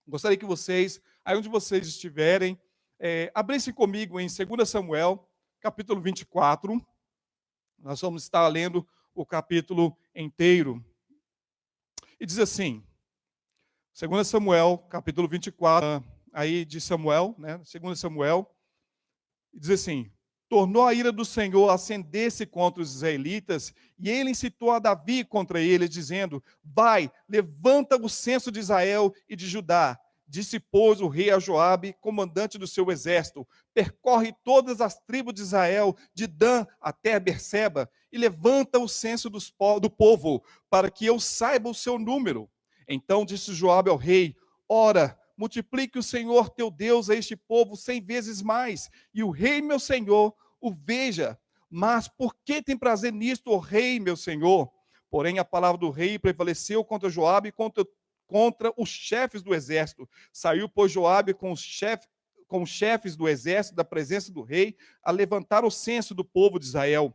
Gostaria que vocês, aí onde vocês estiverem, abrissem comigo em 2 Samuel, capítulo 24. Nós vamos estar lendo o capítulo inteiro. E diz assim, 2 Samuel, capítulo 24, aí de Samuel, né? 2 Samuel, e diz assim: tornou a ira do Senhor acender-se contra os israelitas, e ele incitou a Davi contra eles, dizendo: vai, levanta o censo de Israel e de Judá. Disse, pois, o rei a Joabe, comandante do seu exército: percorre todas as tribos de Israel, de Dan até Berseba, e levanta o censo do povo, para que eu saiba o seu número. Então disse Joabe ao rei: ora, multiplique o Senhor teu Deus a este povo 100 vezes mais, e o rei, meu senhor, o veja. Mas por que tem prazer nisto, o rei, meu senhor? Porém, a palavra do rei prevaleceu contra Joabe e contra os chefes do exército. Saiu, pois, Joabe com os chefes do exército da presença do rei a levantar o censo do povo de Israel.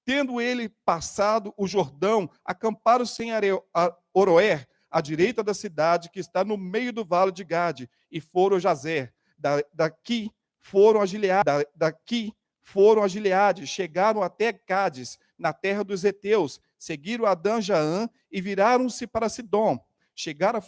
Tendo ele passado o Jordão, acamparam-se em Oroer, à direita da cidade, que está no meio do vale de Gade, e foram a Jazer. Daqui foram a Gileade, chegaram até Cádiz, na terra dos heteus, seguiram Adã Jaã e viraram-se para Sidom. Chegaram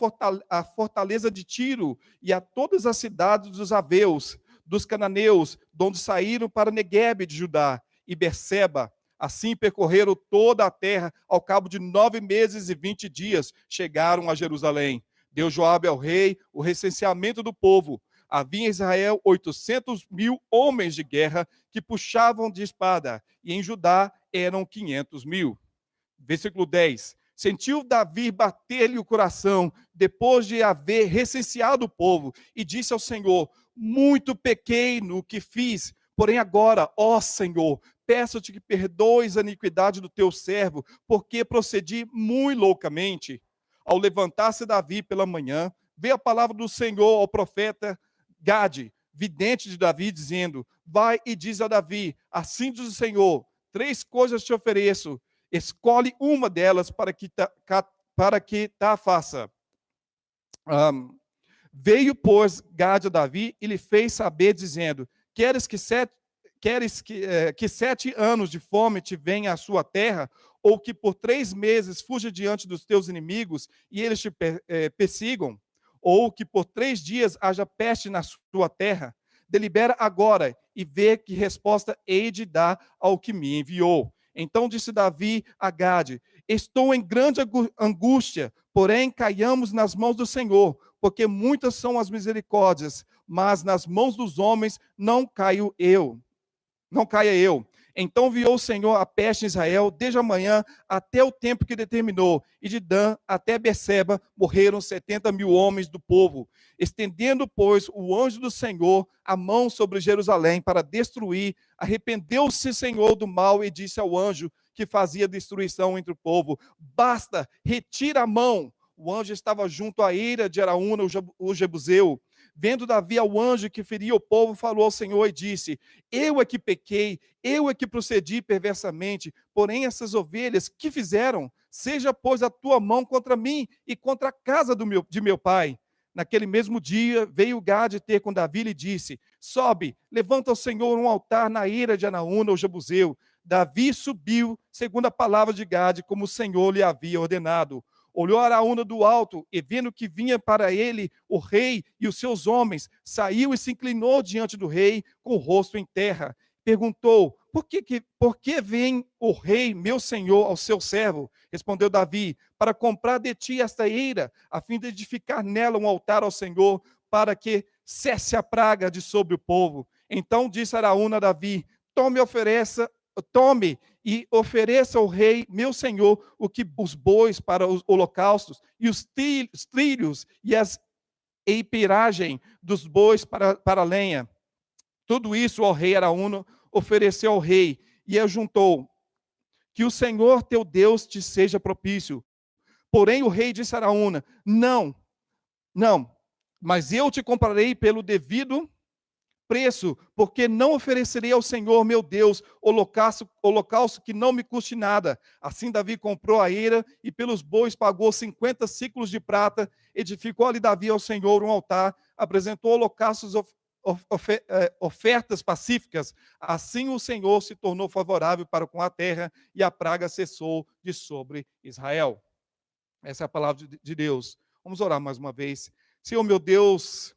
à fortaleza de Tiro e a todas as cidades dos aveus, dos cananeus, de onde saíram para Neguebe de Judá e Berseba. Assim percorreram toda a terra, ao cabo de 9 meses e 20 dias, chegaram a Jerusalém. Deu Joabe ao rei o recenseamento do povo. Havia em Israel 800.000 homens de guerra que puxavam de espada, e em Judá eram 500.000. Versículo 10. Sentiu Davi bater-lhe o coração, depois de haver recenseado o povo, e disse ao Senhor: muito pequei no que fiz, porém agora, ó Senhor, peço-te que perdoes a iniquidade do teu servo, porque procedi muito loucamente. Ao levantar-se Davi pela manhã, veio a palavra do Senhor ao profeta Gade, vidente de Davi, dizendo: vai e diz a Davi, assim diz o Senhor, 3 coisas te ofereço, escolhe uma delas para que tá faça. Veio, pois, Gade a Davi e lhe fez saber, dizendo: queres que 7 anos de fome te venha à sua terra, ou que por 3 meses fuja diante dos teus inimigos e eles te persigam? Ou que por 3 dias haja peste na sua terra? Delibera agora e vê que resposta hei de dar ao que me enviou. Então disse Davi a Gade: estou em grande angústia, porém caiamos nas mãos do Senhor, porque muitas são as misericórdias, mas nas mãos dos homens não caia eu. Então enviou o Senhor a peste em Israel, desde a manhã até o tempo que determinou, e de Dan até Berseba morreram 70.000 homens do povo. Estendendo, pois, o anjo do Senhor a mão sobre Jerusalém para destruir, arrependeu-se o Senhor do mal e disse ao anjo que fazia destruição entre o povo: basta, retira a mão. O anjo estava junto à eira de Araúna, o Jebuseu. Vendo Davi ao anjo que feria o povo, falou ao Senhor e disse: eu é que pequei, eu é que procedi perversamente, porém essas ovelhas, que fizeram? Seja, pois, a tua mão contra mim e contra a casa de meu pai. Naquele mesmo dia, veio Gade ter com Davi e lhe disse: sobe, levanta ao Senhor um altar na eira de Araúna, o Jebuseu. Davi subiu, segundo a palavra de Gade, como o Senhor lhe havia ordenado. Olhou Araúna do alto, e vendo que vinha para ele o rei e os seus homens, saiu e se inclinou diante do rei, com o rosto em terra. Perguntou: por que vem o rei, meu senhor, ao seu servo? Respondeu Davi: para comprar de ti esta eira, a fim de edificar nela um altar ao Senhor, para que cesse a praga de sobre o povo. Então disse Araúna a Davi: tome e ofereça ao rei, meu senhor, os bois para os holocaustos, e os trilhos e as eipiragem dos bois para a lenha. Tudo isso ao rei Araúna ofereceu ao rei, e ajuntou: que o Senhor teu Deus te seja propício. Porém o rei disse a Araúna: não, mas eu te comprarei pelo devido preço, porque não oferecerei ao Senhor, meu Deus, holocausto que não me custe nada. Assim Davi comprou a eira e pelos bois pagou 50 ciclos de prata. Edificou ali Davi ao Senhor um altar, apresentou holocaustos, ofertas pacíficas. Assim o Senhor se tornou favorável para com a terra e a praga cessou de sobre Israel. Essa é a palavra de Deus. Vamos orar mais uma vez. Senhor, meu Deus,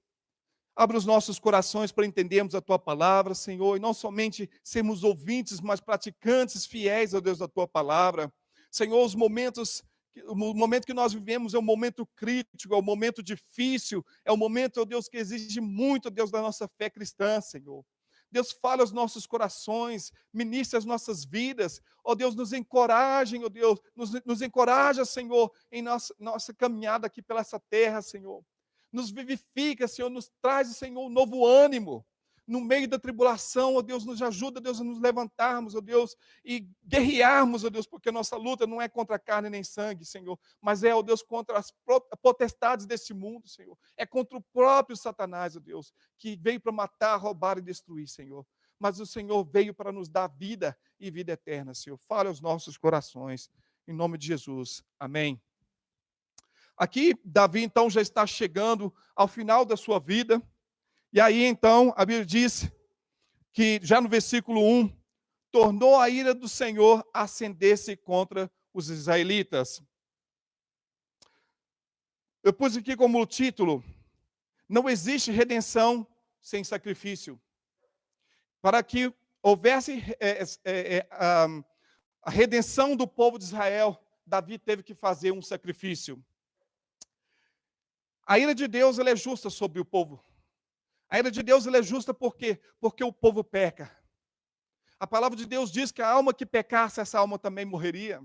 abre os nossos corações para entendermos a Tua palavra, Senhor, e não somente sermos ouvintes, mas praticantes fiéis, ó Deus, da Tua palavra. Senhor, o momento que nós vivemos é um momento crítico, é um momento difícil, é um momento, ó Deus, que exige muito, ó Deus, da nossa fé cristã, Senhor. Deus, fala aos nossos corações, ministre as nossas vidas. Ó Deus, nos encorajem, ó Deus, nos encoraja, Senhor, em nossa caminhada aqui pela essa terra, Senhor. Nos vivifica, Senhor, nos traz, Senhor, um novo ânimo. No meio da tribulação, ó Deus, nos ajuda, Deus, a nos levantarmos, ó Deus, e guerrearmos, ó Deus, porque a nossa luta não é contra carne nem sangue, Senhor, mas é, ó Deus, contra as potestades desse mundo, Senhor. É contra o próprio Satanás, ó Deus, que veio para matar, roubar e destruir, Senhor. Mas o Senhor veio para nos dar vida e vida eterna, Senhor. Fale aos nossos corações, em nome de Jesus. Amém. Aqui, Davi, então, já está chegando ao final da sua vida. E aí, então, a Bíblia diz que, já no versículo 1, tornou a ira do Senhor acender-se contra os israelitas. Eu pus aqui como título: não existe redenção sem sacrifício. Para que houvesse a redenção do povo de Israel, Davi teve que fazer um sacrifício. A ira de Deus, ela é justa sobre o povo. A ira de Deus, ela é justa por quê? Porque o povo peca. A palavra de Deus diz que a alma que pecasse, essa alma também morreria.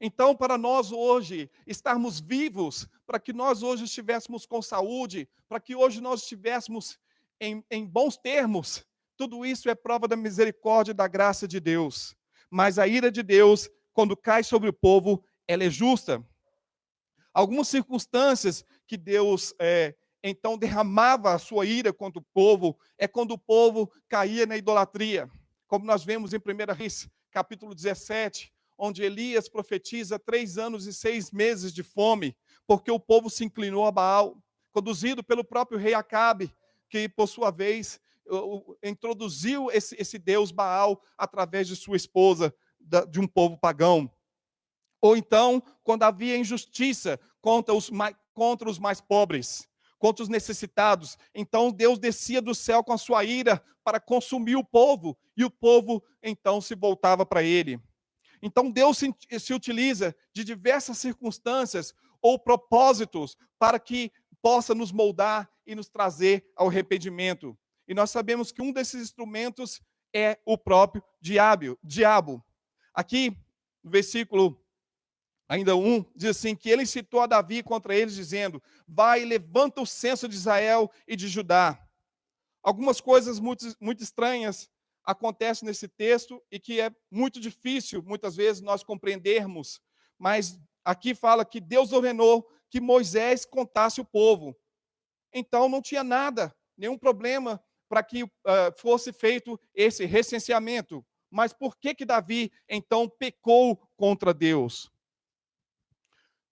Então, para nós hoje estarmos vivos, para que nós hoje estivéssemos com saúde, para que hoje nós estivéssemos em bons termos, tudo isso é prova da misericórdia e da graça de Deus. Mas a ira de Deus, quando cai sobre o povo, ela é justa. Algumas circunstâncias que Deus então derramava a sua ira contra o povo, é quando o povo caía na idolatria. Como nós vemos em 1 Reis, capítulo 17, onde Elias profetiza 3 anos e 6 meses de fome, porque o povo se inclinou a Baal, conduzido pelo próprio rei Acabe, que por sua vez introduziu esse deus Baal através de sua esposa, de um povo pagão. Ou então, quando havia injustiça contra os mais pobres, contra os necessitados, então Deus descia do céu com a sua ira para consumir o povo, e o povo então se voltava para ele. Então Deus se utiliza de diversas circunstâncias ou propósitos para que possa nos moldar e nos trazer ao arrependimento. E nós sabemos que um desses instrumentos é o próprio diabo. Aqui, no versículo ainda 1, diz assim, que ele incitou a Davi contra eles, dizendo: vai e levanta o censo de Israel e de Judá. Algumas coisas muito estranhas acontecem nesse texto e que é muito difícil, muitas vezes, nós compreendermos. Mas aqui fala que Deus ordenou que Moisés contasse o povo. Então não tinha nada, nenhum problema para que fosse feito esse recenseamento. Mas por que Davi, então, pecou contra Deus?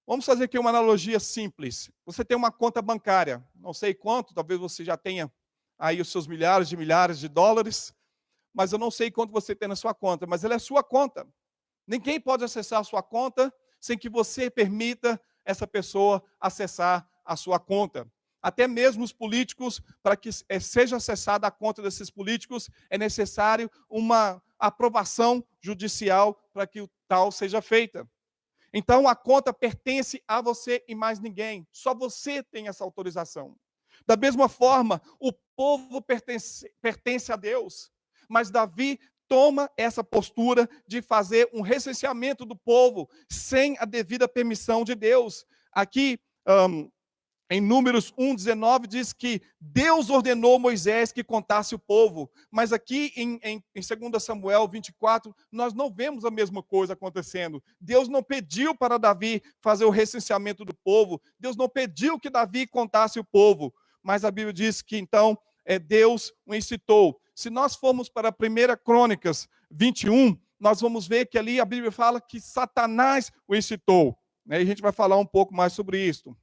Vamos fazer aqui uma analogia simples. Você tem uma conta bancária, não sei quanto, talvez você já tenha aí os seus milhares de dólares, mas eu não sei quanto você tem na sua conta, mas ela é sua conta. Ninguém pode acessar a sua conta sem que você permita essa pessoa acessar a sua conta. Até mesmo os políticos, para que seja acessada a conta desses políticos, é necessário uma aprovação judicial para que o tal seja feita. Então, a conta pertence a você e mais ninguém. Só você tem essa autorização. Da mesma forma, o povo pertence a Deus. Mas Davi toma essa postura de fazer um recenseamento do povo sem a devida permissão de Deus. Aqui, em Números 1:19 diz que Deus ordenou Moisés que contasse o povo. Mas aqui em 2 Samuel 24, nós não vemos a mesma coisa acontecendo. Deus não pediu para Davi fazer o recenseamento do povo. Deus não pediu que Davi contasse o povo. Mas a Bíblia diz que então Deus o incitou. Se nós formos para 1 Crônicas 21, nós vamos ver que ali a Bíblia fala que Satanás o incitou. E a gente vai falar um pouco mais sobre isso.